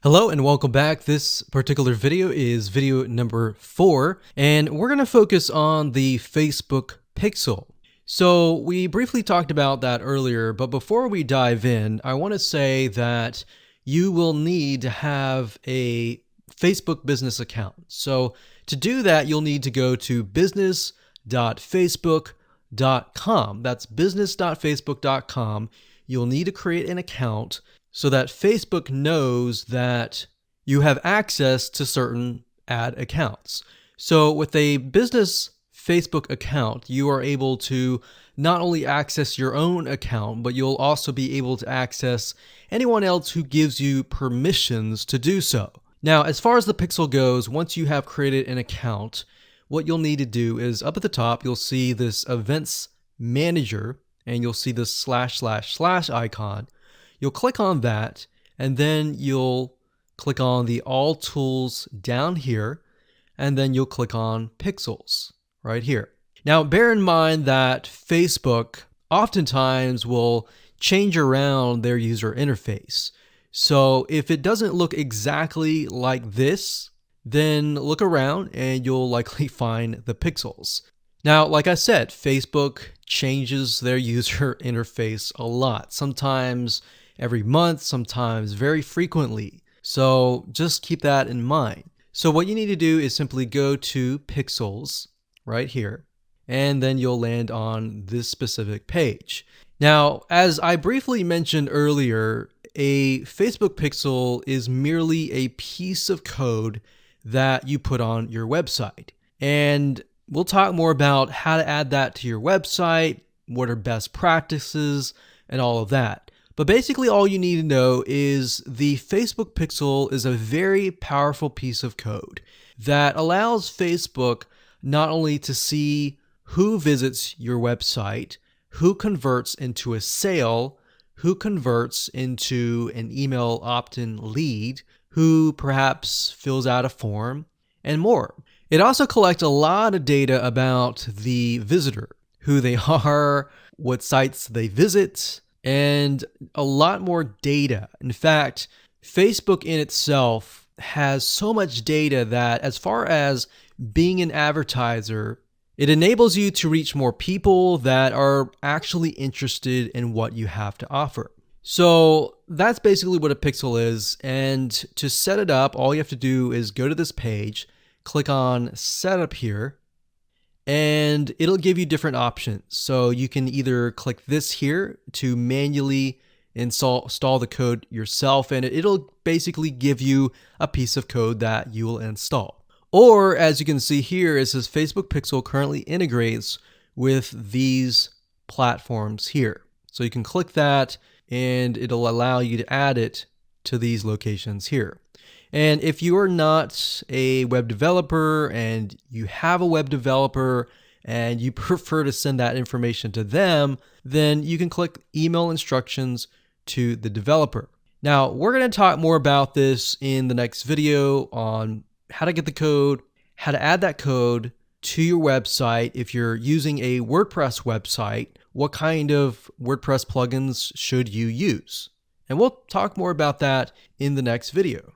Hello and welcome back. This particular video is video number 4, and we're going to focus on the Facebook Pixel. So we briefly talked about that earlier, but before we dive in, I want to say that you will need to have a Facebook business account. So to do that, you'll need to go to business.facebook.com. That's business.facebook.com. You'll need to create an account so that Facebook knows that you have access to certain ad accounts. So with a business Facebook account, you are able to not only access your own account, but you'll also be able to access anyone else who gives you permissions to do so. Now, as far as the Pixel goes, once you have created an account, what you'll need to do is up at the top, you'll see this Events Manager, and you'll see this / icon. You'll click on that, and then you'll click on the All Tools down here, and then you'll click on Pixels right here. Now, bear in mind that Facebook oftentimes will change around their user interface. So if it doesn't look exactly like this, then look around and you'll likely find the pixels. Now, like I said, Facebook changes their user interface a lot. Sometimes every month, sometimes very frequently. So just keep that in mind. So what you need to do is simply go to Pixels right here, and then you'll land on this specific page. Now, as I briefly mentioned earlier, a Facebook pixel is merely a piece of code that you put on your website. And we'll talk more about how to add that to your website, what are best practices, and all of that. But basically all you need to know is the Facebook pixel is a very powerful piece of code that allows Facebook not only to see who visits your website, who converts into a sale, who converts into an email opt-in lead, who perhaps fills out a form, and more. It also collects a lot of data about the visitor, who they are, what sites they visit, and a lot more data. In fact, Facebook in itself has so much data that as far as being an advertiser, it enables you to reach more people that are actually interested in what you have to offer. So that's basically what a pixel is. And to set it up, all you have to do is go to this page, click on Setup here, and it'll give you different options. So you can either click this here to manually install the code yourself, and it'll basically give you a piece of code that you will install. Or as you can see here, it says Facebook Pixel currently integrates with these platforms here. So you can click that and it'll allow you to add it to these locations here. And if you are not a web developer and you have a web developer and you prefer to send that information to them, then you can click email instructions to the developer. Now, we're going to talk more about this in the next video on how to get the code, how to add that code to your website. If you're using a WordPress website, what kind of WordPress plugins should you use? And we'll talk more about that in the next video.